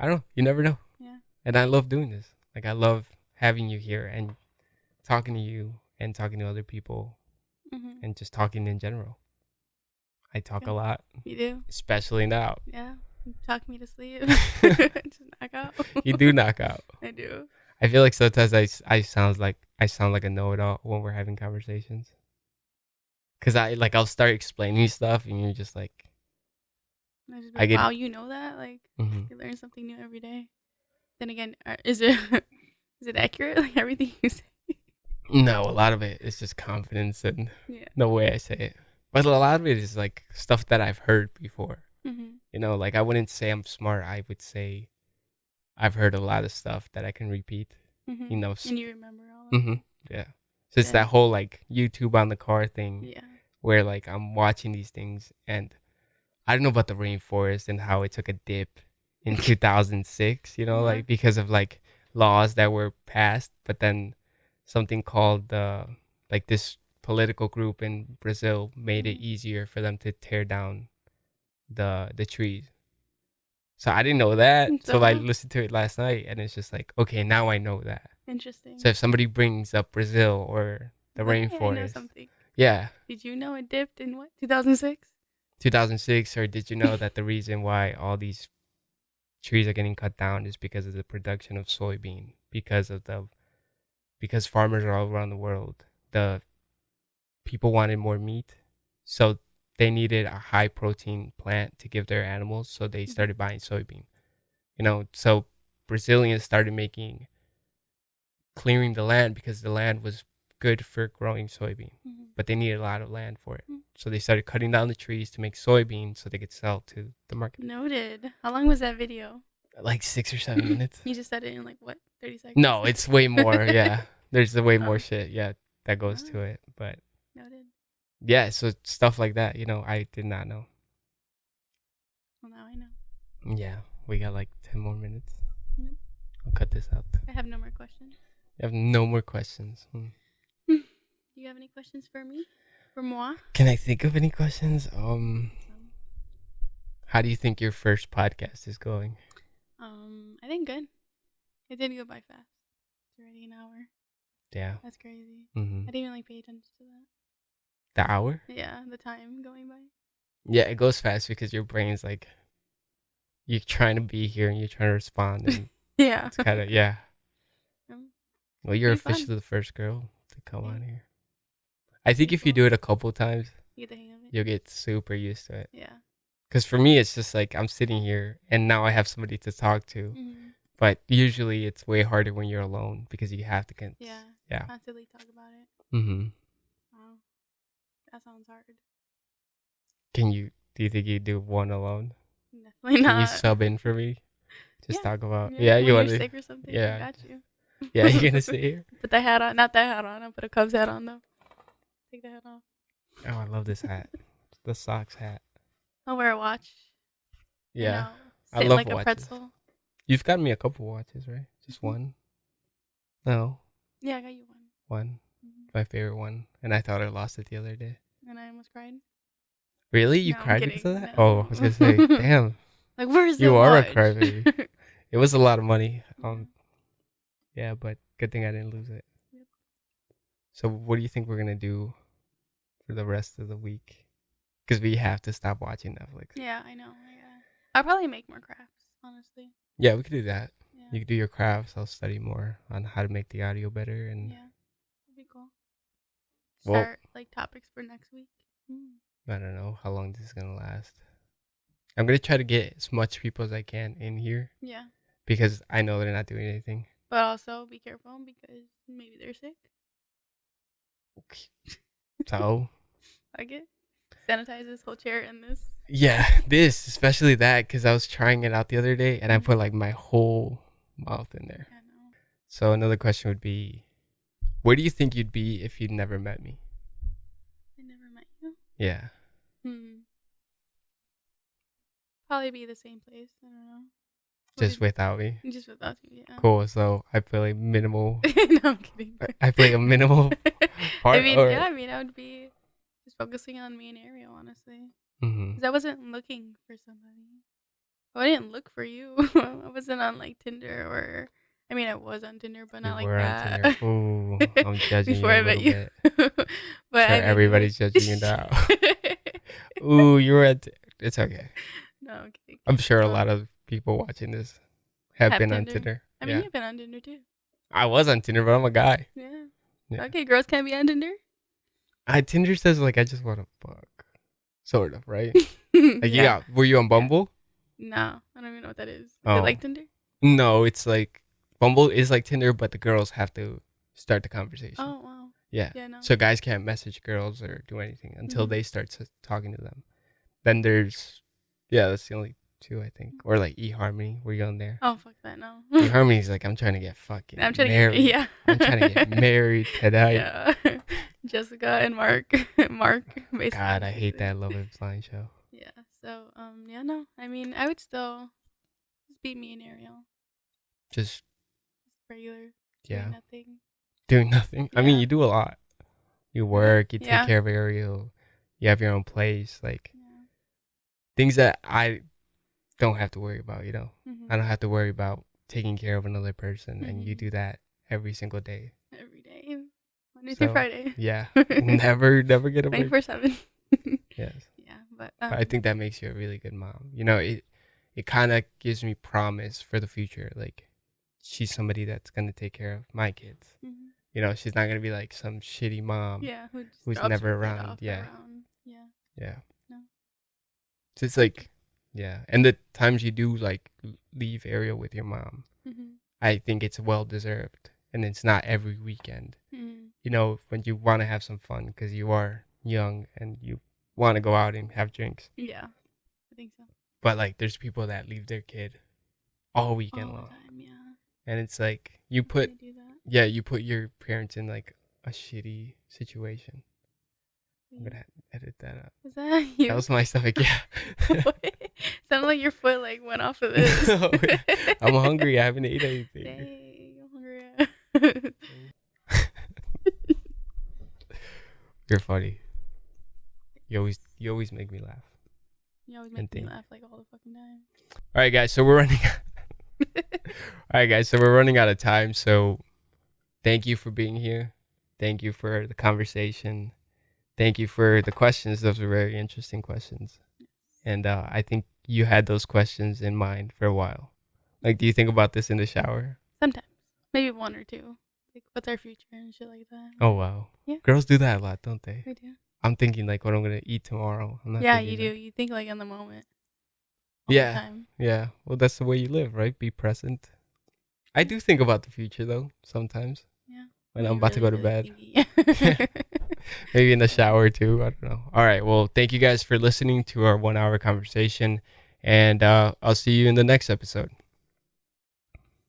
I don't know. You never know. Yeah. And I love doing this. Like I love having you here and talking to you and talking to other people Mhm. and just talking in general. I talk a Good. lot, You do? especially now. Yeah. Talk me to sleep. Just knock out. You do knock out. I do. I feel like sometimes I sound like a know-it-all when we're having conversations. Cause I'll start explaining stuff and you're just like I just be I like, get. wow, you know that? Like, Mhm. you learn something new every day. Then again, is it is it accurate? Like everything you say? No, a lot of it is just confidence and Yeah. the way I say it. But a lot of it is like stuff that I've heard before. Mhm. Like I wouldn't say I'm smart. I would say I've heard a lot of stuff that I can repeat. You Mhm. know. And you remember all of Mm-hmm. it. Yeah. So it's that Good. whole like YouTube on the car thing Yeah. where like I'm watching these things and I don't know about the rainforest and how it took a dip in 2006, Uh-huh. like because of like laws that were passed, but then something called like this political group in Brazil made it Mhm. easier for them to tear down the trees. So I didn't know that. So I So listened to it last night and it's just like, okay, now I know that. So interesting. if somebody brings up Brazil or the It's like, hey, I know rainforest, something. yeah, Did you know it dipped in what? 2006? 2006, or did you know that the reason why all these trees are getting cut down is because of the production of soybean, because farmers are all around the world, the people wanted more meat, so they needed a high protein plant to give their animals, so they Mhm. started buying soybean. So Brazilians started clearing the land because the land was good for growing soybean, Mhm. but they needed a lot of land for it. Mm. So they started cutting down the trees to make soybean so they could sell to the market. Noted. How long was that video? Like 6 or 7 minutes. You just said it in like what? 30 seconds? No, it's way more. Yeah, there's way more Oh, shit. Yeah, that goes wow. to it. But Noted. yeah, so stuff like that. I did not know. Well, now I know. Yeah, we got like 10 more minutes. Yep. I'll cut this out. I have no more questions. You have no more questions. Do you have any questions for me? For moi? Can I think of any questions? How do you think your first podcast is going? I think good. It did go by fast. It's already an hour. Yeah. That's crazy. Mm-hmm. I didn't even pay attention to that. The hour? Yeah, the time going by. Yeah, it goes fast because your brain's like, you're trying to be here and you're trying to respond. And yeah. it's kind of, yeah. Well, you're officially fun. the first girl to come Yeah. on here. I think if you do it a couple times, you get the hang of it. you'll get super used to it. Yeah. Because for me, it's just like I'm sitting here and now I have somebody to talk to. Mm-hmm. But usually it's way harder when you're alone because you have to Yeah. Yeah. Constantly talk about it. Mm-hmm. Wow. That sounds hard. Do you think you do one alone? Definitely not. Can you sub in for me? Just Yeah. talk about. Yeah, you when want you're to. sick or something. Yeah. I got you. Yeah, you're gonna sit here. Put the hat on. Not that hat on. I'll put a Cubs hat on though. Take the hat off. Oh, I love this hat. The Sox hat. I'll wear a watch. Yeah. Sit I love like watches. a pretzel. You've got me a couple watches, right? Just one? No. Yeah, I got you one. One. Mm-hmm. My favorite one. And I thought I lost it the other day. And I almost cried. Really? You No, I'm cried kidding. because of that? No. Oh, I was gonna say, damn. Like, where's the You are a watch? crybaby. It was a lot of money. Yeah. Yeah, but good thing I didn't lose it. Yep. So what do you think we're gonna do for the rest of the week? Because we have to stop watching Netflix. Yeah, I know. Yeah. I'll probably make more crafts, honestly. Yeah, we could do that. Yeah. You could do your crafts. I'll study more on how to make the audio better. And Yeah. That'd be cool. Well- Start, like, topics for next week. I don't know how long this is gonna last. I'm gonna try to get as much people as I can in here Yeah. because I know they're not doing anything. But also be careful because maybe they're sick. So Like it. Sanitize this whole chair and this. yeah, especially that because I was trying it out the other day and I put like my whole mouth in there. I know. So another question would be, where do you think you'd be if you'd never met me? I never met you. Yeah. Probably be the same place. I don't know. Just without me. Just without you, yeah. Cool. So I play like minimal. No, I'm kidding. I play a minimal part. I mean, or, yeah, I would be just focusing on me and Ariel, honestly. Mm-hmm. Because I wasn't looking for somebody. Well, I didn't look for you. I wasn't on like Tinder or. I mean, I was on Tinder, but not like that. On Tinder. Ooh, I'm judging Before you a I met little you. bit. But Sure, I mean, everybody's judging you now. Ooh, you were at. It's okay. No, I'm kidding. I'm sure a lot of people watching this have been on Tinder. I mean, you've been on Tinder too. I was on Tinder, but I'm a guy. Yeah. Okay, girls can't be on Tinder. Tinder says like I just want to fuck, sort of, right? Like yeah. Were you on Bumble? No, I don't even know what that is. Is Oh. it like Tinder? No, it's like Bumble is like Tinder, but the girls have to start the conversation. Oh wow. Yeah. Yeah, no. So guys can't message girls or do anything until they start talking to them. Then there's, that's the only two I think, or like eHarmony. Were you on there? Oh fuck that, no. eHarmony's like I'm trying to get fucking I'm trying married. to get, yeah. I'm trying to get married tonight. Yeah. Jessica and Mark. Basically. God, I hate that Love Is Blind show. Yeah. So yeah, no. I mean, I would still just be me and Ariel. Just regular. Yeah. Doing nothing. Doing nothing. I mean, Yeah. you do a lot. You work. You take Yeah. care of Ariel. You have your own place. Like things that I don't have to worry about. You know, Mhm. I don't have to worry about taking care of another person, and you Mhm. do that every single day. Every day. Monday So, through Friday. Yeah, never get a break. 24/7. Yes, Yeah, but but I think that makes you a really good mom. You know, it kind of gives me promise for the future. Like, she's somebody that's gonna take care of my kids. Mhm. You know, she's not gonna be like some shitty mom. Yeah, who's drops never her kid around, off yeah. Yeah. Yeah. No. So it's like, yeah, and the times you do like leave Ariel with your mom, Mhm. I think it's well deserved, and it's not every weekend. Mhm. You know, when you want to have some fun because you are young and you want to go out and have drinks. Yeah. I think so. But like, there's people that leave their kid all weekend All long, the time, yeah. and it's like you Why put, they do that? yeah, you put your parents in like a shitty situation. I'm Wait, gonna edit that out. was that you? That was my stomach. Yeah. What? Sounded like your foot like went off of this. I'm hungry. I haven't eaten anything. Dang, I'm hungry. You're funny. You always make me laugh. You always make me laugh like all the fucking time. All right, guys. So we're running. All right, guys. So we're running out of time. So thank you for being here. Thank you for the conversation. Thank you for the questions. Those were very interesting questions. And I think you had those questions in mind for a while. Like, do you think about this in the shower? Sometimes. Maybe one or two. Like, what's our future and shit like that. Oh, wow. Yeah. Girls do that a lot, don't they? We do. I'm thinking, like, what I'm going to eat tomorrow. I'm not Yeah, thinking you do. You think, like, in the moment. All the time. Yeah. Well, that's the way you live, right? Be present. I do think about the future, though, sometimes. Yeah. When I'm about to go to bed. Thinky. Maybe in the shower, too. I don't know. All right. Well, thank you guys for listening to our 1 hour conversation. And I'll see you in the next episode.